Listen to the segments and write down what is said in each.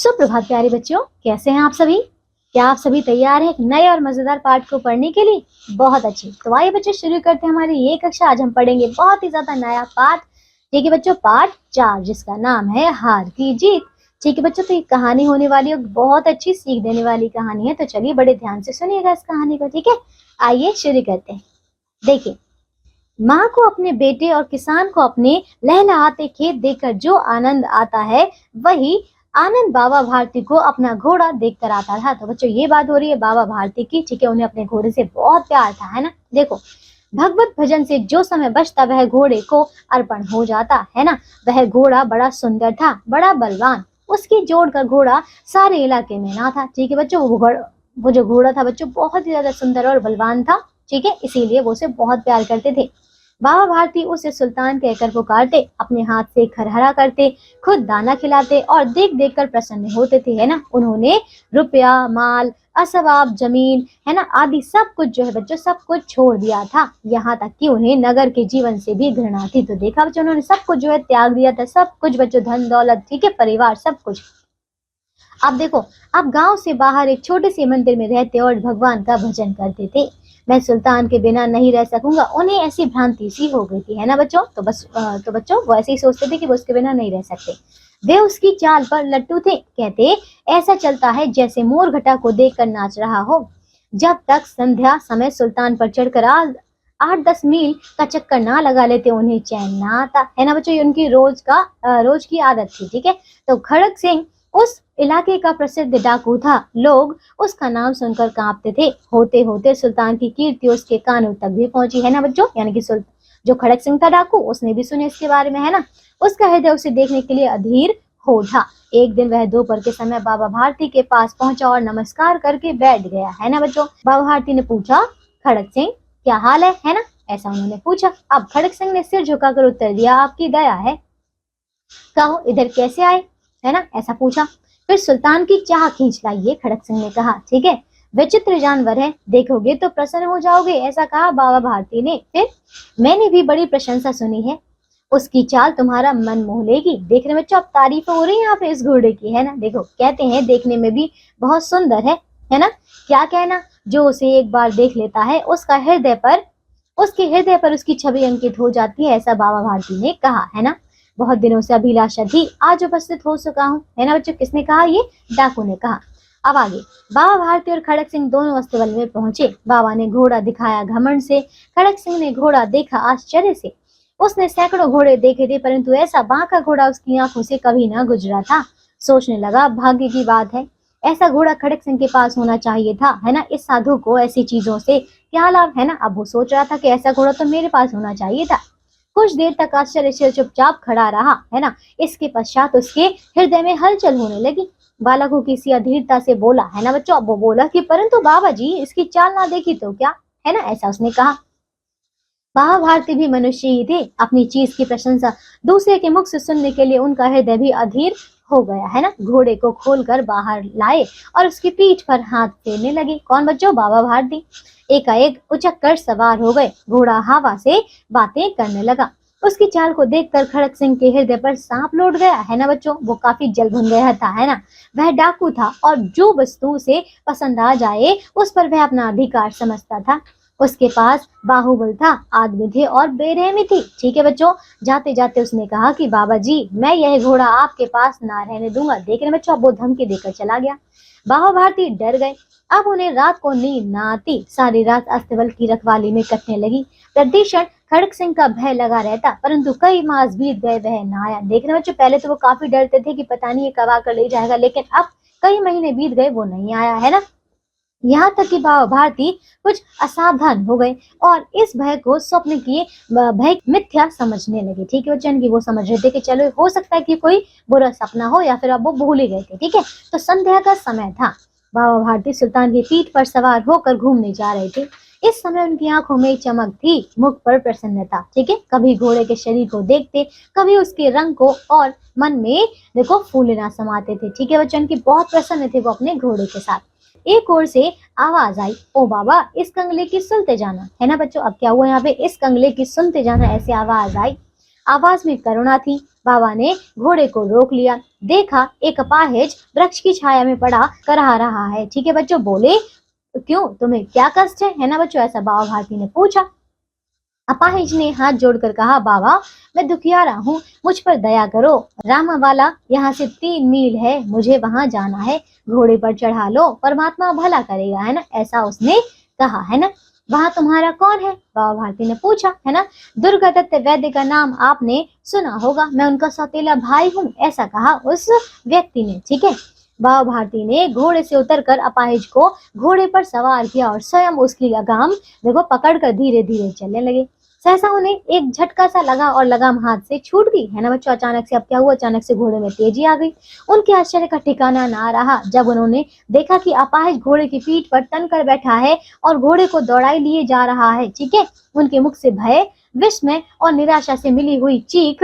सुप्रभात प्यारे बच्चों, कैसे हैं आप सभी। क्या आप सभी तैयार हैं एक नए और मजेदार पाठ को पढ़ने के लिए? बहुत अच्छी। तो आइए बच्चों शुरू करते हैं हमारी ये कक्षा। आज हम पढ़ेंगे बहुत ही ज्यादा नया पाठ। ठीक है बच्चों, पाठ 4 जिसका नाम है हार की जीत। ठीक है बच्चों, तो ये कहानी होने वाली है, बहुत अच्छी सीख देने वाली कहानी है। तो चलिए बड़े ध्यान से सुनिएगा इस कहानी को। ठीक है, आइए शुरू करते हैं। देखिए, माँ को अपने बेटे और किसान को अपने लहलहाते खेत देखकर जो आनंद आता है, वही आनंद बाबा भारती को अपना घोड़ा देखकर आता था। तो बच्चों ये बात हो रही है बाबा भारती की। ठीक है, उन्हें अपने घोड़े से बहुत प्यार था, है ना। देखो, भगवत भजन से जो समय बचता वह घोड़े को अर्पण हो जाता, है ना। वह घोड़ा बड़ा सुंदर था, बड़ा बलवान। उसकी जोड़ का घोड़ा सारे इलाके में ना था। ठीक है बच्चों, वो जो घोड़ा था बच्चों बहुत ही ज्यादा सुंदर और बलवान था। ठीक है, इसीलिए वो उसे बहुत प्यार करते थे। बाबा भारती उसे सुल्तान कहकर पुकारते, अपने हाथ से खरहरा करते, खुद दाना खिलाते और देख देख कर प्रसन्न होते थे, है ना। उन्होंने रुपया, माल, असबाब, जमीन, है ना, आदि सब कुछ जो है बच्चों सब कुछ छोड़ दिया था। यहाँ तक कि उन्हें नगर के जीवन से भी घृणा थी। तो देखा बच्चों, उन्होंने सब कुछ जो है त्याग दिया था, सब कुछ बच्चों, धन दौलत, ठीक है, परिवार, सब कुछ। अब देखो, अब गांव से बाहर एक छोटे से मंदिर में रहते और भगवान का भजन करते थे। मैं सुल्तान के बिना नहीं रह सकूंगा, उन्हें ऐसी भ्रांति सी हो गई थी, है ना बच्चों। तो बच्चों वो ऐसे ही सोचते थे कि वो उसके बिना नहीं रह सकते। वे उसकी चाल पर लट्टू थे। कहते, ऐसा चलता है जैसे मोर घटा को देखकर नाच रहा हो। जब तक संध्या समय सुल्तान पर चढ़कर 8-10 मील का चक्कर ना लगा लेते, उन्हें चैन ना आता, है ना बच्चों। ये उनकी रोज की आदत थी। ठीक है, तो खड़क सिंह उस इलाके का प्रसिद्ध डाकू था। लोग उसका नाम सुनकर कांपते थे। होते होते सुल्तान की कीर्ति उसके कानों तक भी पहुंची, है ना बच्चों। यानी कि जो खड़क सिंह था डाकू, उसने भी सुने इसके बारे में, है ना। उसका हृदय उसे देखने के लिए अधीर हो उठा। एक दिन वह दोपहर के समय बाबा भारती के पास पहुंचा और नमस्कार करके बैठ गया, है ना बच्चों। बाबा भारती ने पूछा, खड़क सिंह क्या हाल है ना, ऐसा उन्होंने पूछा। अब खड़क सिंह ने सिर झुकाकर उत्तर दिया, आपकी दया है, कहो इधर कैसे आए, है ना, ऐसा पूछा। फिर सुल्तान की चाह खींच लाइए, खड़क सिंह ने कहा। ठीक है, विचित्र जानवर है, देखोगे तो प्रसन्न हो जाओगे, ऐसा कहा बाबा भारती ने। फिर, मैंने भी बड़ी प्रशंसा सुनी है, उसकी चाल तुम्हारा मन मोह लेगी। देखने में बच्चों अब तारीफ हो रही है यहाँ पे इस घोड़े की, है ना। देखो, कहते हैं देखने में भी बहुत सुंदर है ना। क्या कहना, जो उसे एक बार देख लेता है उसके हृदय पर उसकी छवि अंकित हो जाती है, ऐसा बाबा भारती ने कहा, है ना। बहुत दिनों से अभिलाषा थी, आज उपस्थित हो चुका हूँ, है ना बच्चों। किसने कहा, ये डाकू ने कहा। अब आगे, बाबा भारती और खड़क सिंह दोनों अस्तबल में पहुंचे। बाबा ने घोड़ा दिखाया घमंड से, खड़क सिंह ने घोड़ा देखा आश्चर्य से। उसने सैकड़ों घोड़े देखे थे, परंतु ऐसा बांका घोड़ा उसकी आंखों से कभी ना गुजरा था। सोचने लगा, भाग्य की बात है, ऐसा घोड़ा खड़क सिंह के पास होना चाहिए था, है ना। इस साधु को ऐसी चीजों से क्या लाभ, है ना। अब वो सोच रहा था कि ऐसा घोड़ा तो मेरे पास होना चाहिए था। कुछ देर तक आश्चर्य से चुपचाप खड़ा रहा, है ना। इसके पश्चात उसके हृदय में हलचल होने लगी। बालक की सी अधीरता से बोला, है ना बच्चों। अब वो बोला कि परंतु बाबा जी, इसकी चाल ना देखी तो क्या, है ना, ऐसा उसने कहा। बाबा भारती भी मनुष्य ही थे। अपनी चीज की प्रशंसा दूसरे के मुख से सुनने के लिए उनका हृदय भी अधीर हो गया, है ना। घोड़े को खोलकर बाहर लाए और उसकी पीठ पर हाथ फेरने लगे। कौन बच्चों, बाबा भारती। एकाएक उचक कर सवार हो गए। घोड़ा हवा से बातें करने लगा। उसकी चाल को देखकर खड़क सिंह के हृदय पर सांप लौट गया, है ना बच्चों। वो काफी जल भुन गया था, है ना। वह डाकू था और जो वस्तु उसे पसंद आ जाए उस पर वह अपना अधिकार समझता था। उसके पास बाहुबल था, आदमी थे और बेरहमी थी। ठीक है बच्चों, जाते जाते उसने कहा कि बाबा जी, मैं यह घोड़ा आपके पास ना रहने दूंगा। देख रहे बच्चों, अब वो धमकी देकर चला गया। बाबा भारती डर गए। अब उन्हें रात को नींद ना आती। सारी रात अस्तबल की रखवाली में कटने लगी। प्रतिक्षण खड़क सिंह का भय लगा रहता, परंतु कई मास बीत गए, वह ना आया। देखने बच्चों, पहले तो वो काफी डरते थे कि पता नहीं ये कब आकर ले जाएगा, लेकिन अब कई महीने बीत गए, वो नहीं आया, है ना। यहाँ तक कि बाबा भारती कुछ असावधान हो गए और इस भय को स्वप्न की भय मिथ्या समझने लगे। ठीक है बच्चों, की वो समझ रहे थे कि चलो हो सकता है कि कोई बुरा सपना हो, या फिर अब वो भूल ही गए थे। ठीक है, तो संध्या का समय था। बाबा भारती सुल्तान की पीठ पर सवार होकर घूमने जा रहे थे। इस समय उनकी आंखों में चमक थी, मुख पर प्रसन्नता। ठीक है, कभी घोड़े के शरीर को देखते, कभी उसके रंग को, और मन में देखो फूले ना समाते थे। ठीक है बच्चों, की बहुत प्रसन्न थे वो अपने घोड़े के साथ। एक ओर से आवाज आई, ओ बाबा, इस कंगले की सुनते जाना, है ना बच्चों। अब क्या हुआ यहाँ पे, इस कंगले की सुनते जाना, ऐसे आवाज आई। आवाज में करुणा थी, बाबा ने घोड़े को रोक लिया। देखा एक अपाहिज वृक्ष की छाया में पड़ा करहा रहा है। ठीक है बच्चों, बोले क्यों, तुम्हें क्या कष्ट है ना बच्चों, ऐसा बाबा भारती ने पूछा। अपाहिज ने हाथ जोड़कर कहा, बाबा मैं दुखियारा हूँ, मुझ पर दया करो। रामावाला यहाँ से 3 मील है, मुझे वहां जाना है, घोड़े पर चढ़ा लो, परमात्मा भला करेगा, है ना, ऐसा उसने कहा, है ना। वहां तुम्हारा कौन है, बाबा भारती ने पूछा, है ना। दुर्गादत्त वैद्य का नाम आपने सुना होगा, मैं उनका सौतेला भाई हूँ, ऐसा कहा उस व्यक्ति ने। ठीक है, बाबा भारती ने घोड़े से उतरकर अपाहिज को घोड़े पर सवार किया और स्वयं उसकी लगाम देखो पकड़कर धीरे धीरे चलने लगे। सहसा उन्हें एक झटका सा लगा और लगाम हाथ से छूट गई, है ना बच्चों। अचानक से अब क्या हुआ, अचानक से घोड़े में तेजी आ गई। उनके आश्चर्य का ठिकाना ना रहा जब उन्होंने देखा कि अपाहिज घोड़े की पीठ पर तन कर बैठा है और घोड़े को दौड़ाई लिए जा रहा है। ठीक है, उनके मुख से भय, विस्मय और निराशा से मिली हुई चीख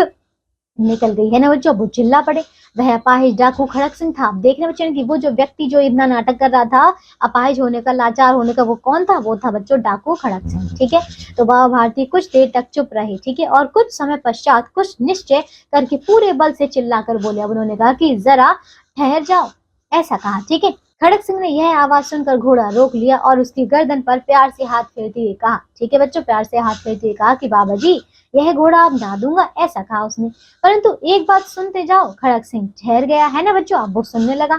निकल गई, है ना बच्चों। वो चिल्ला पड़े। वह अपाहिज डाकू खड़क सिंह था। आप देख रहे बच्चों कि वो जो व्यक्ति जो इतना नाटक कर रहा था अपाहिज होने का, लाचार होने का, वो कौन था, वो था बच्चों डाकू खड़क सिंह। ठीक है, तो बाबा भारती कुछ देर तक चुप रहे। ठीक है, और कुछ समय पश्चात कुछ निश्चय करके पूरे बल से चिल्लाकर बोले। अब उन्होंने कहा कि जरा ठहर जाओ, ऐसा कहा। ठीक है, खड़क सिंह ने यह आवाज सुनकर घोड़ा रोक लिया और उसकी गर्दन पर प्यार से हाथ फेरते हुए कहा। ठीक है बच्चों, प्यार से हाथ फेरते हुए कहा कि बाबा जी यह घोड़ा आप ना दूंगा, ऐसा कहा उसने। परंतु एक बात सुनते जाओ। खड़क सिंह ठहर गया, है ना बच्चों। अब वो सुनने लगा।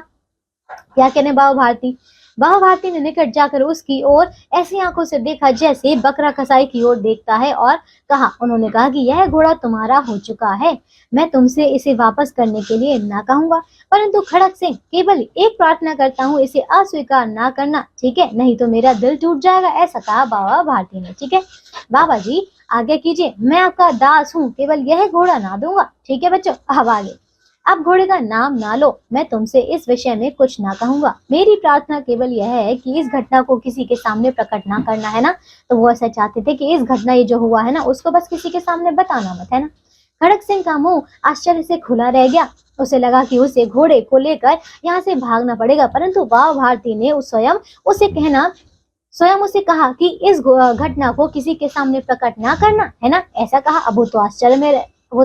क्या कहने बाबा भारती, बाबा भारती ने निकट जाकर उसकी ओर ऐसी आंखों से देखा जैसे बकरा कसाई की ओर देखता है और कहा, उन्होंने कहा कि यह घोड़ा तुम्हारा हो चुका है, मैं तुमसे इसे वापस करने के लिए ना कहूंगा, परंतु खड़क सिंह केवल एक प्रार्थना करता हूँ, इसे अस्वीकार ना करना, ठीक है, नहीं तो मेरा दिल टूट जाएगा, ऐसा कहा बाबा भारती ने। ठीक है, बाबा जी आगे कीजिए, मैं आपका दास हूँ, केवल यह घोड़ा ना दूंगा। ठीक है बच्चों, अब आगे। अब घोड़े का नाम ना लो, मैं तुमसे इस विषय में कुछ ना कहूंगा, मेरी प्रार्थना केवल यह है कि इस घटना को किसी के सामने प्रकट ना करना, है ना। तो वो ऐसा चाहते थे कि इस घटना ये जो हुआ है ना उसको बस किसी के सामने बताना मत, है ना। खड़क सिंह का मुंह आश्चर्य से खुला रह गया। उसे लगा कि उसे घोड़े को लेकर यहाँ से भागना पड़ेगा, परंतु बाबा भारती ने स्वयं उसे कहा कि इस घटना को किसी के सामने प्रकट ना करना, है ना, ऐसा कहा। अब वो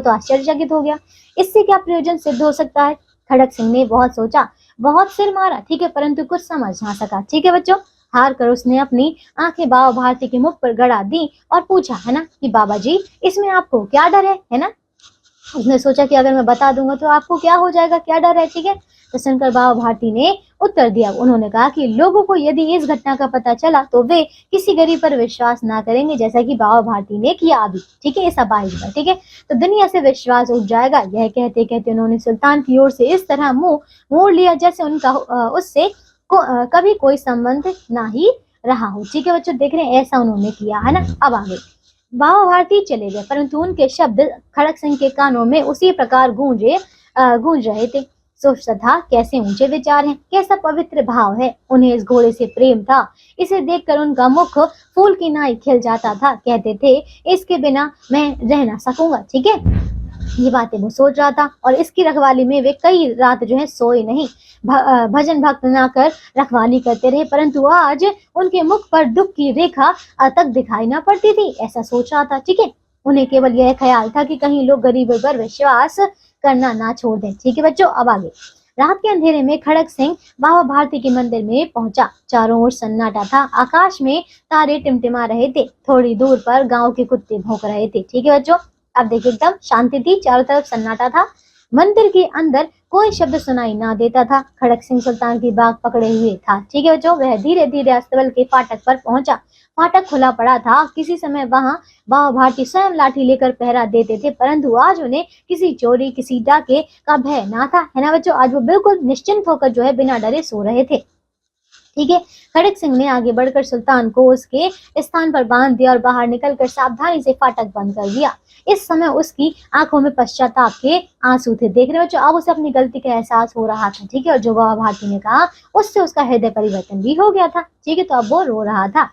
तो आश्चर्यचकित हो गया। इससे क्या प्रयोजन सिद्ध हो सकता है। खड़क सिंह ने बहुत सोचा, बहुत सिर मारा, ठीक है, परंतु कुछ समझ ना सका। ठीक है बच्चों, हार कर उसने अपनी आंखें बाबा भारती के मुख पर गड़ा दी और पूछा, है ना, कि बाबा जी इसमें आपको क्या डर है ना। उसने सोचा कि अगर मैं बता दूंगा तो आपको क्या हो जाएगा, क्या डर है। ठीक है, तो सुनकर बाबा भारती ने उत्तर दिया। उन्होंने कहा कि लोगों को यदि इस घटना का पता चला तो वे किसी गरीब पर विश्वास ना करेंगे, जैसा कि बाबा भारती ने किया अभी। ठीक है, इस अपाहिज पर। ठीक है, तो दुनिया से विश्वास उठ जाएगा। यह कहते कहते उन्होंने सुल्तान की ओर से इस तरह मुंह मोड़ लिया जैसे उनका उससे कभी कोई संबंध ना ही रहा हो। ठीक है बच्चों, देख रहे हैं, ऐसा उन्होंने किया, है ना। अब आगे बाबा भारती चले गए, परंतु उनके शब्द खड़क सिंह के कानों में उसी प्रकार गूंज रहे थे। सोचता था कैसे ऊंचे विचार हैं, कैसा पवित्र भाव है, उन्हें इस घोड़े से प्रेम था। इसे देखकर उनका मुख फूल की नाई खिल जाता था। कहते थे इसके बिना मैं रह ना सकूंगा। ठीक है, ये बातें वो सोच रहा था और इसकी रखवाली में वे कई रात जो है सोए नहीं, भजन भक्त ना कर रखवाली करते रहे, परंतु आज उनके मुख पर दुख की रेखा तक दिखाई ना पड़ती थी, ऐसा सोच रहा था। ठीक है, उन्हें केवल यह ख्याल था कि कहीं लोग गरीबों पर विश्वास करना ना छोड़ दें। ठीक है बच्चों, अब आगे। रात के अंधेरे में खड़क सिंह बाबा भारती के मंदिर में पहुंचा। चारों ओर सन्नाटा था, आकाश में तारे टिमटिमा रहे थे, थोड़ी दूर पर गांव के कुत्ते भौंक रहे थे। ठीक है बच्चों, अब देखिए एकदम शांति थी, चारों तरफ सन्नाटा था, मंदिर के अंदर कोई शब्द सुनाई ना देता था। खड़क सिंह सुल्तान की बाग पकड़े हुए था। ठीक है बच्चों, वह धीरे धीरे अस्तबल के फाटक पर पहुंचा। फाटक खुला पड़ा था। किसी समय वहां बाबा भारती स्वयं लाठी लेकर पहरा देते थे, परंतु आज उन्हें किसी चोरी, किसी डाके का भय ना था, है ना बच्चों। आज वो बिल्कुल निश्चिंत होकर जो है बिना डरे सो रहे थे। ठीक है, खड़क सिंह ने आगे बढ़कर सुल्तान को उसके स्थान पर बांध दिया और बाहर निकलकर सावधानी से फाटक बंद कर दिया। इस समय उसकी आंखों में पश्चाताप के आंसू थे। देख रहे हो बच्चों, अब उसे अपनी गलती का एहसास हो रहा था। ठीक है, और जो बाबा भारती ने कहा उससे उसका हृदय परिवर्तन भी हो गया था। ठीक है, तो अब वो रो रहा था।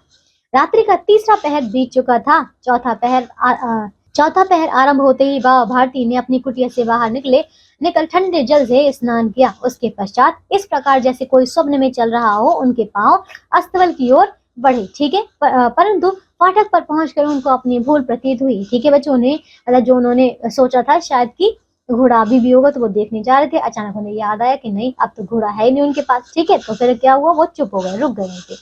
रात्रि का तीसरा पहर बीत चुका था। चौथा पहर आरंभ होते ही बाबा भारती ने अपनी कुटिया से बाहर निकल ठंडे जल से स्नान किया। उसके पश्चात इस प्रकार जैसे कोई स्वप्न में चल रहा हो उनके पांव अस्तबल की ओर बढ़े। ठीक है, परंतु फाटक पर पहुंचकर उनको अपनी भूल प्रतीत हुई। ठीक है बच्चों, जो उन्होंने सोचा था शायद कि घोड़ा अभी भी होगा, तो वो देखने जा रहे थे। अचानक उन्हें याद आया कि नहीं, अब तो घोड़ा है ही नहीं उनके पास। ठीक है, तो फिर क्या हुआ, वो चुप हो गए, रुक गए वहीं पे।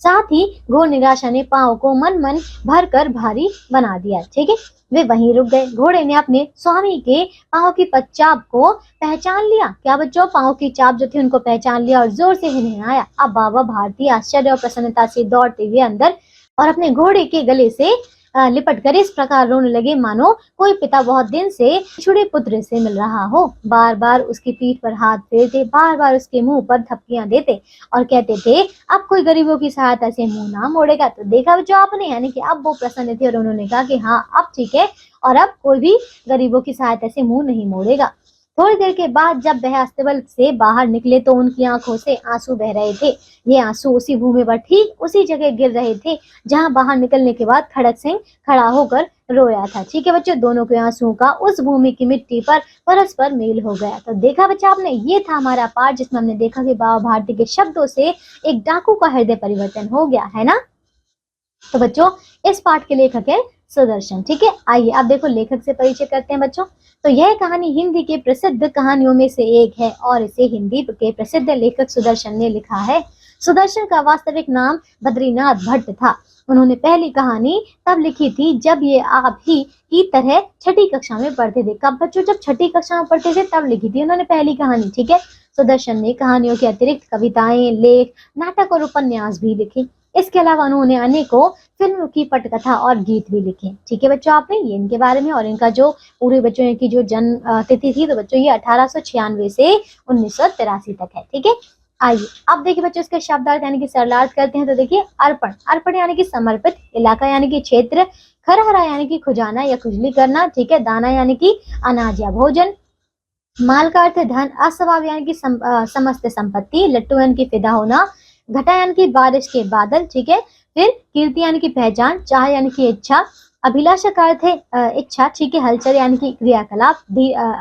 साथ ही घोर निराशा ने पाँव को मन मन भर कर भारी बना दिया। ठीक है, वे वहीं रुक गए। घोड़े ने अपने स्वामी के पाँव की चाप को पहचान लिया। क्या बच्चों, पाँव की चाप जो थी उनको पहचान लिया और जोर से हिनहिनाया। अब बाबा भारती आश्चर्य और प्रसन्नता से दौड़ते हुए अंदर और अपने घोड़े के गले से लिपट कर इस प्रकार रोने लगे मानो कोई पिता बहुत दिन से छुड़े पुत्र से मिल रहा हो। बार बार उसकी पीठ पर हाथ फेरते, बार बार उसके मुंह पर थपकियां देते और कहते थे, अब कोई गरीबों की सहायता से मुंह ना मोड़ेगा। तो देखा बच्चों आपने, यानी कि अब वो प्रसन्न थे और उन्होंने कहा कि हाँ अब ठीक है, और अब कोई भी गरीबों की सहायता से मुंह नहीं मोड़ेगा। थोड़ी देर के बाद जब वह अस्तबल से बाहर निकले तो उनकी आंखों से आंसू बह रहे थे। ये आंसू उसी भूमि पर ठीक उसी जगह गिर रहे थे जहां बाहर निकलने के बाद खड़क सिंह खड़ा होकर रोया था। ठीक है बच्चों, दोनों के आंसुओं का उस भूमि की मिट्टी पर परस्पर मेल हो गया। तो देखा बच्चा आपने, ये था हमारा पाठ जिसमें हमने देखा कि बाबा भारती के शब्दों से एक डाकू का हृदय परिवर्तन हो गया है ना। तो बच्चों इस पाठ के लेखक है सुदर्शन। ठीक है, आइए अब देखो लेखक से परिचय करते हैं बच्चों। तो यह कहानी हिंदी के प्रसिद्ध कहानियों में से एक है और इसे हिंदी के प्रसिद्ध लेखक सुदर्शन ने लिखा है। सुदर्शन का वास्तविक नाम बद्रीनाथ भट्ट था। उन्होंने पहली कहानी तब लिखी थी जब ये आप ही की तरह छठी कक्षा में पढ़ते थे। कब बच्चों, जब छठी कक्षा में पढ़ते थे तब लिखी थी उन्होंने पहली कहानी। ठीक है, सुदर्शन ने कहानियों के अतिरिक्त कविताएं, लेख, नाटक और उपन्यास भी लिखे। इसके अलावा उन्होंने अनेकों फिल्म की पटकथा और गीत भी लिखे। ठीक है बच्चों, आपने ये इनके बारे में, और इनका जो पूरे बच्चों की जो जन्म तिथि थी, तो बच्चों ये 1896 से 1983 तक है। ठीक है, आइए अब देखिए बच्चों इसके शब्दार्थ यानी कि सरलार्थ करते हैं। तो देखिए अर्पण, अर्पण यानी कि समर्पित, इलाका यानी कि क्षेत्र, खरहरा यानी कि खुजाना या खुजली करना। ठीक है, दाना यानी कि अनाज या भोजन, माल का अर्थ है धन, अस्वभाव यानी कि समस्त संपत्ति, लट्टू यानी कि फिदा होना, घटा यानी कि बारिश के बादल। ठीक है, फिर कीर्ति यानी कि पहचान, चाह यानी कि इच्छा, अभिलाषा का अर्थ है इच्छा। ठीक है, हलचल यानी कि क्रियाकलाप,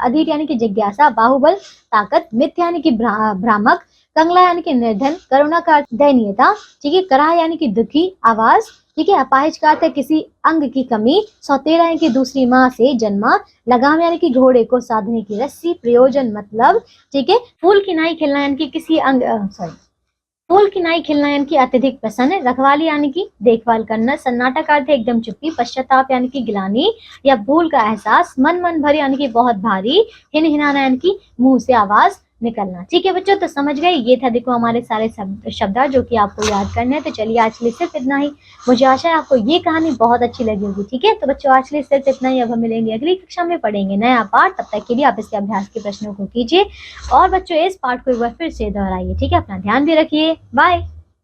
अधीर यानी कि जिज्ञासा, बाहुबल ताकत, मिथ्या यानी कि भ्रामक, कंगला यानी कि निर्धन, करुणा का अर्थ दयनीयता। ठीक है, कराह यानी कि दुखी, आवाज। ठीक है, अपाहिज का अर्थ है किसी अंग की कमी, सौतेला यानी कि दूसरी माँ से जन्मा, लगाम यानी कि घोड़े को साधने की रस्सी, प्रयोजन मतलब। ठीक है, फूल की नाई खिलना यानी कि किसी फूल की नाई खिलना यानी कि अत्यधिक प्रसन्न, रखवाली यानी कि देखभाल करना, सन्नाटा का अर्थ है एकदम चुप्पी, पश्चाताप यानी कि गिलानी या भूल का एहसास, मन मन भर यानी कि बहुत भारी, हिनहिनाना यानी कि मुंह से आवाज निकलना। ठीक है बच्चों, तो समझ गए, ये था देखो हमारे सारे शब्दार्थ जो कि आपको याद करने हैं। तो चलिए आज के लिए सिर्फ इतना ही। मुझे आशा है आपको ये कहानी बहुत अच्छी लगी होगी। ठीक है, तो बच्चों आज के लिए सिर्फ इतना ही। अब हम मिलेंगे अगली कक्षा में, पढ़ेंगे नया पाठ। तब तक के लिए आप इसके अभ्यास के प्रश्नों को कीजिए और बच्चों इस पाठ को एक बार फिर से दोहराइए। ठीक है, अपना ध्यान भी रखिए। बाय।